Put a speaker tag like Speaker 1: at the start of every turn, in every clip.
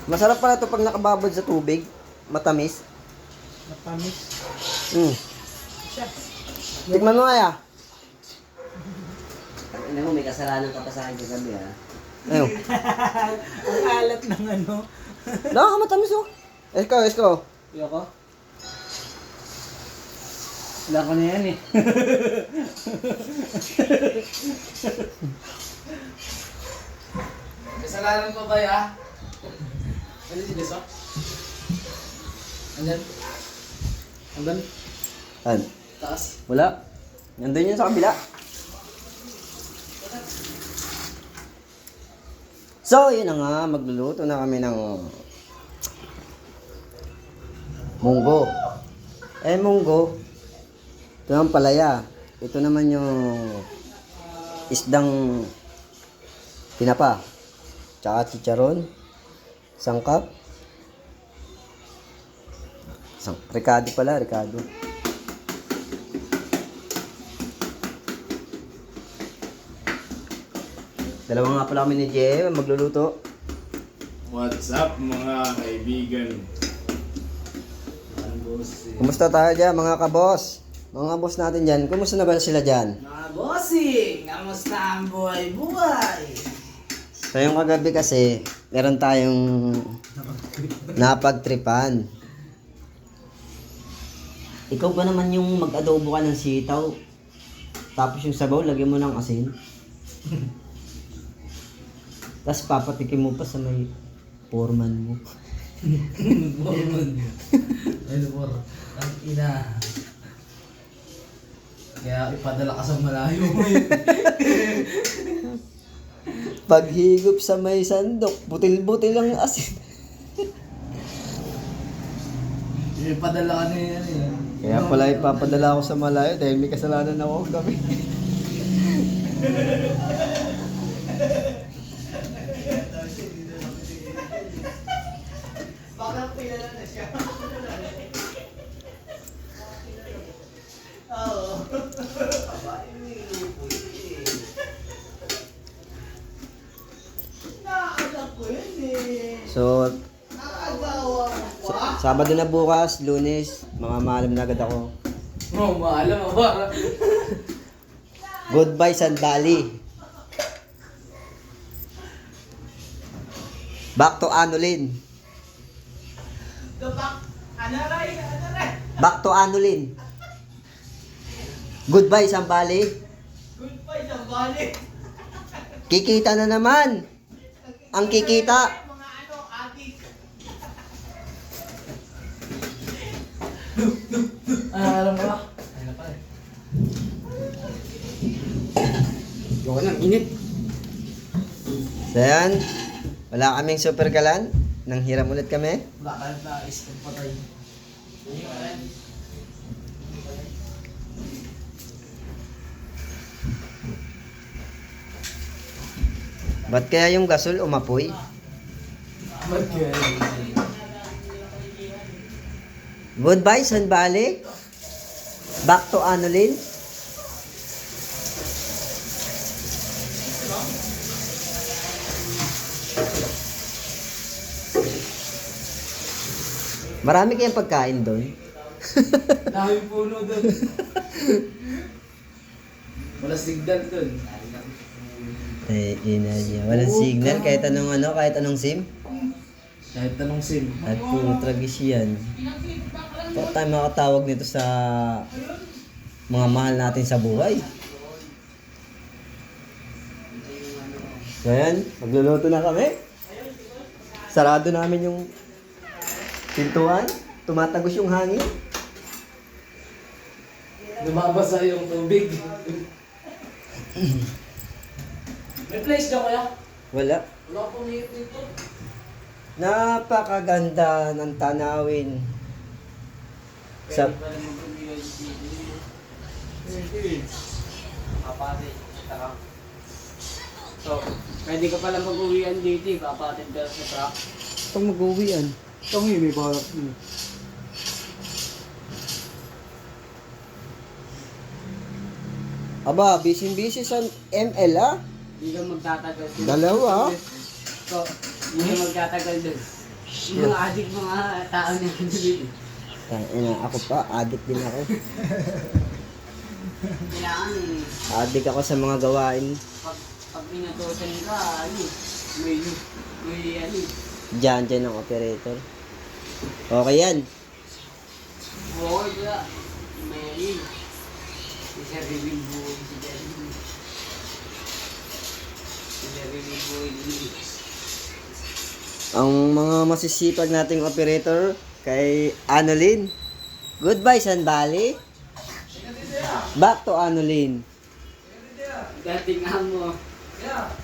Speaker 1: Masarap pala ito pag nakababad sa tubig. Matamis.
Speaker 2: Matamis. Siya.
Speaker 1: Tikman mo kaya.
Speaker 3: Hindi mo, may kasalanan ka pa sa akin kagabi ha.
Speaker 1: Ayun.
Speaker 2: Ang alat ng ano.
Speaker 1: Matamis oh. Esko.
Speaker 3: Ayoko. Wala ko na yan eh.
Speaker 4: Kasalanan ko ba ya? Ano si Jeso? Andyan? Andyan?
Speaker 1: An?
Speaker 4: Taas?
Speaker 1: Wala. Nandun yun sa kabila. So, yun na nga. Magluluto na kami ng munggo. Munggo. Ito ang palaya. Ito naman yung isdang tinapa. Tsaka chicharon. Sangkap. Ricardo pala, Ricardo. Dalawa nga pala kami ni Jay, magluluto.
Speaker 5: What's up mga kaibigan?
Speaker 1: Kumusta tayo dyan mga kabos? Mga boss natin dyan, kumusta na ba sila dyan?
Speaker 4: Mga bossing! Kamusta ang buhay-buhay?
Speaker 1: So yung kagabi kasi, meron tayong napagtripan. Ikaw ba naman yung mag-adobo ka ng sitaw? Tapos yung sabaw, lagyan mo ng asin. Tapos papatikim mo pa sa may foreman mo.
Speaker 4: Mormon. Ano por? Ang ina. Kaya ipadala ka sa malayo mo yun.
Speaker 1: Paghigop sa may sandok, butil-butil ang asin.
Speaker 4: Ipadala ka na yan eh.
Speaker 1: Kaya pala ipapadala ako sa malayo dahil may kasalanan ako kami.
Speaker 4: Bakit pinala na siya? Oo. Nakakasap ko yun eh.
Speaker 1: So,
Speaker 4: Nakagawa mo pa?
Speaker 1: Sabado na bukas, Lunes, mga maalam na agad ako.
Speaker 4: Oo, maalam mo ba?
Speaker 1: Goodbye, Sandali. Back to Anolin.
Speaker 4: Gapak, ano ray?
Speaker 1: Back to Anolin. Goodbye, Sambali.
Speaker 4: Goodbye sa balik.
Speaker 1: Kikita na naman. Ang kikita.
Speaker 4: Mga ano, adik. Alam mo ba? Ano pa eh.
Speaker 3: Ayoko lang, init.
Speaker 1: So yan, wala kaming super kalan. Nang hiram ulit kami.
Speaker 4: Wala ka na is patay.
Speaker 1: Ba't kaya yung gasol umapoy?
Speaker 4: Ba't kaya?
Speaker 1: Goodbye, Sambali. Back to Anolin. Marami kayang pagkain doon.
Speaker 4: Dami puno doon. Wala signal doon.
Speaker 1: Ina niya. Walang signal kahit anong SIM.
Speaker 4: Kahit anong sim.
Speaker 1: At putragis yan. Bakit tayo makatawag nito sa mga mahal natin sa buhay? So yan, magluluto na kami. Sarado namin yung pintuan. Tumatagos yung hangin.
Speaker 4: Lumabasa yung tubig. May place dyan kaya?
Speaker 1: Wala.
Speaker 4: Wala ko pumiit dito.
Speaker 1: Napakaganda ng tanawin. Sa
Speaker 3: So, pwede ka pala mag-uwian dito, kapatid ka sa truck.
Speaker 1: pag mag-uwian.
Speaker 2: Ito nga may balak mo.
Speaker 1: Aba, busy sa ML ah.
Speaker 3: Hindi ka magtatagal dun.
Speaker 1: Dalawa.
Speaker 3: So, hindi ka magtatagal dun. Mga adik mga tao na dito.
Speaker 1: Ako pa, addict din ako.
Speaker 3: Kailangan
Speaker 1: Addict ako sa mga gawain.
Speaker 3: pag pinatusan ka, may
Speaker 1: Diyan ang operator. Okay yan.
Speaker 3: buhay ka. May si Sir Riving buhay, si Sir Riving. Si Sir Riving buhay din.
Speaker 1: Ang mga masisipag nating operator kay Anolin. Goodbye, Sanbali. Back to Anolin.
Speaker 3: Dating amo.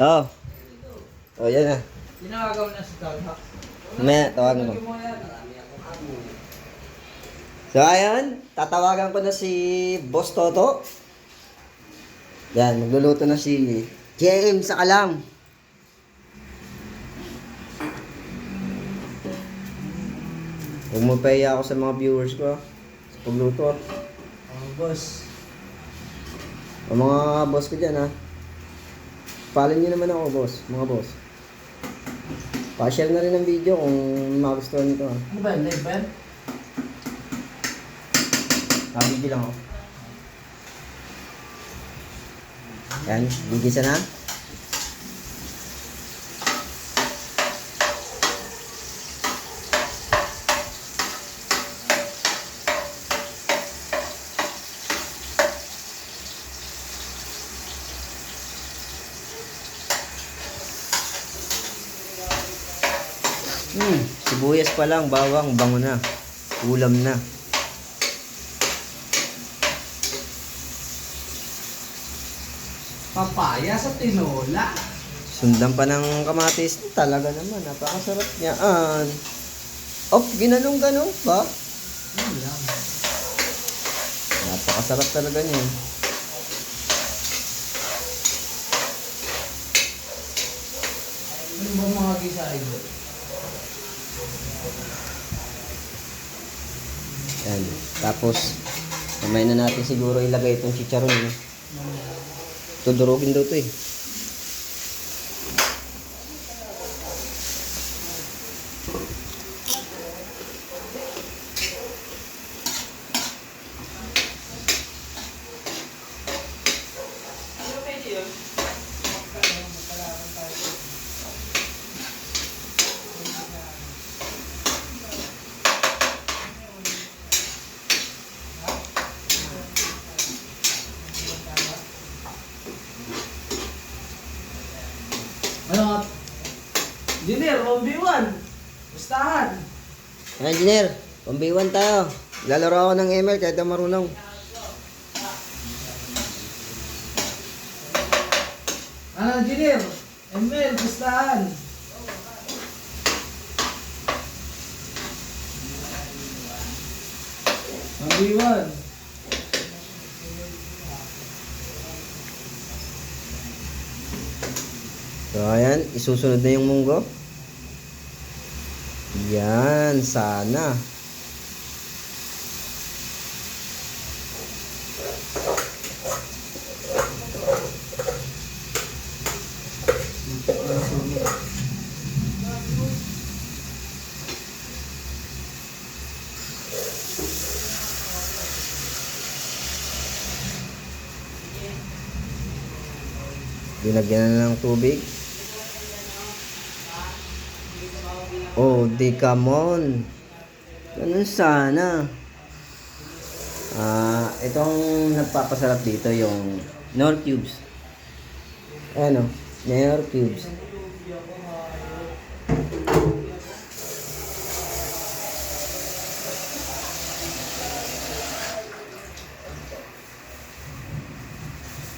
Speaker 1: Oh. Oh, yan na.
Speaker 2: Ginagawa na si Talhak.
Speaker 1: May tawagan ko. So, ayun. Tatawagan ko na si Boss Toto. Yan, magluluto na si JM sa kalam. Huwag mo pahiya ako sa mga viewers ko. Sa pagluto.
Speaker 2: Oh, boss.
Speaker 1: O mga boss ko dyan ha. Follow nyo naman ako boss. Mga boss. Pa-share na rin ang video kung magustuhan nito ha.
Speaker 2: Ano ba yan? Live ba yan?
Speaker 1: Video lang ako. Yan, gigisa na. Sibuyas pa lang, bawang, bango na. Ulam na.
Speaker 2: Papaya sa tinola.
Speaker 1: Sundan pa ng kamatis. Talaga naman, napakasarap niyaan. Ginanong-ganong ba? Napakasarap talaga niyan.
Speaker 2: Ano ba mga gisahin doon?
Speaker 1: Yan. Tapos, kamay na natin siguro ilagay itong chicharon. Tudurugin daw ito eh.
Speaker 2: Ano? Engineer, 1v1. Gustahan.
Speaker 1: Engineer, pambiwan tayo. Lalaro ako ng ML kahit na marunong.
Speaker 2: Ano, engineer? ML, gustahan. Pambiwan.
Speaker 1: So, ayan. Isusunod na yung munggo. Yan. Sana. Dinagyan na ng tubig. Oh, di come on. Ganun sana. Itong nagpapasarap dito yung Knorr cubes. Ano? Knorr cubes.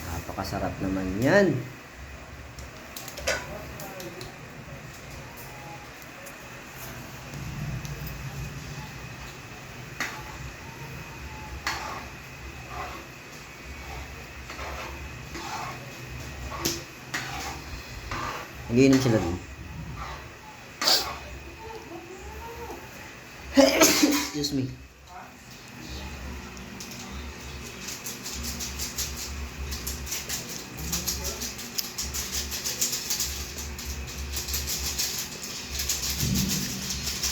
Speaker 1: Napakasarap naman yan. Nagiinom sila dun. Excuse me.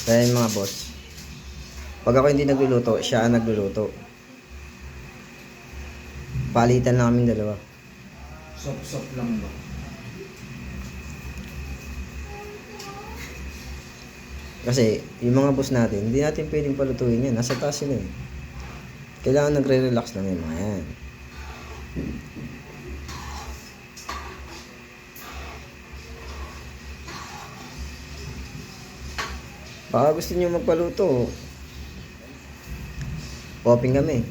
Speaker 1: Kaya yung mga boss. Pag ako hindi nagluluto, siya ang nagluluto. Palitan lang kaming dalawa.
Speaker 2: Sop-sop lang ba?
Speaker 1: Kasi yung mga boss natin, hindi natin pwedeng palutuin yan. Nasa taas sila eh. Kailangan nagre-relax lang yung mga yan. Baka gusto niyo magpaluto, open kami.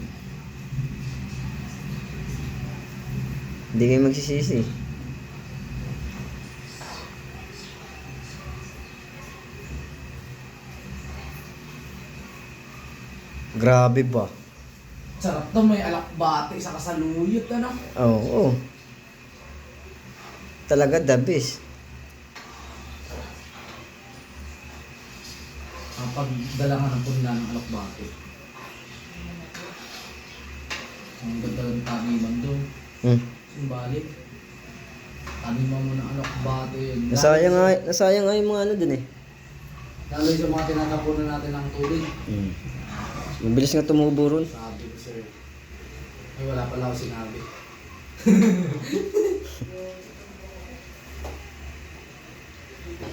Speaker 1: Hindi kayo magsisisi. Grabe ba?
Speaker 2: Sarap to, may alakbate sa kasaluyot, ano?
Speaker 1: Oo. Talaga the best.
Speaker 2: Kapag dalangan ng punla ng alakbate. Ang ganda ng taniman doon. Yung balik. Taniman mo ng alakbate yun.
Speaker 1: Nasayang nga yung mga ano dun eh.
Speaker 2: Lalo yung mga tinatapunan natin ng tubig.
Speaker 1: Mabilis nga tumubo ron.
Speaker 2: Sabi ko, sir. Ay, wala pala ako sinabi.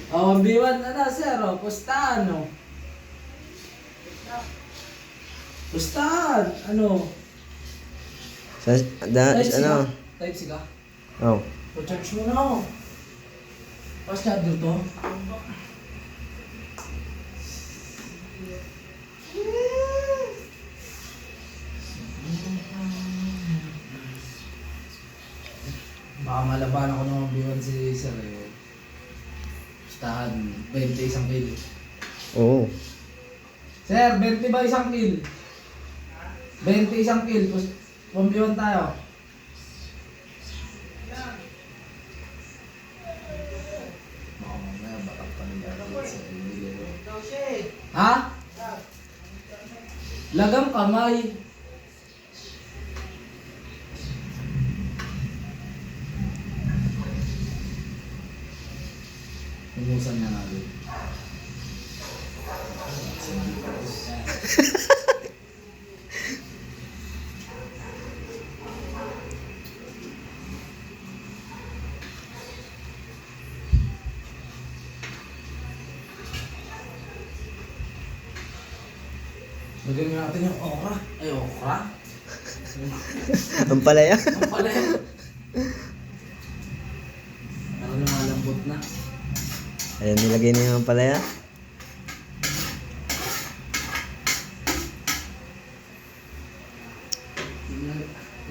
Speaker 2: Oh, B1 ano, sir? Oh, pustahan, no? Pustahan, ano? Type C
Speaker 1: Ano?
Speaker 2: ka? Type C ka?
Speaker 1: Oh.
Speaker 2: Pa-charge mo na ako. Fast charger to? Baka malaban ako ng B1 si sir eh. Pustahan, 20 isang kilo.
Speaker 1: Oo.
Speaker 2: Sir, 20 ba isang kil? 20 isang kil. Pumbiwan tayo. Baka mamaya batak pa nila sa inyo. Ha? Lagang kamay. Umusan na natin. Lagyan natin yung okra. Ay, okra?
Speaker 1: Ang palaya.
Speaker 2: Ang pala yun. Ano na malambot na.
Speaker 1: Ayan, nilagay na yung palaya.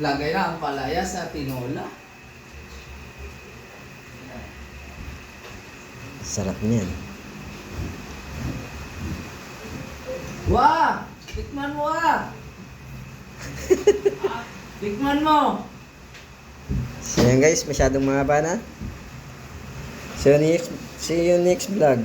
Speaker 2: Lagay na ang palaya sa tinola.
Speaker 1: Sarap niyan.
Speaker 2: Wah! Tikman mo Tikman mo!
Speaker 1: So yan guys, masyadong mahaba na. See you next vlog.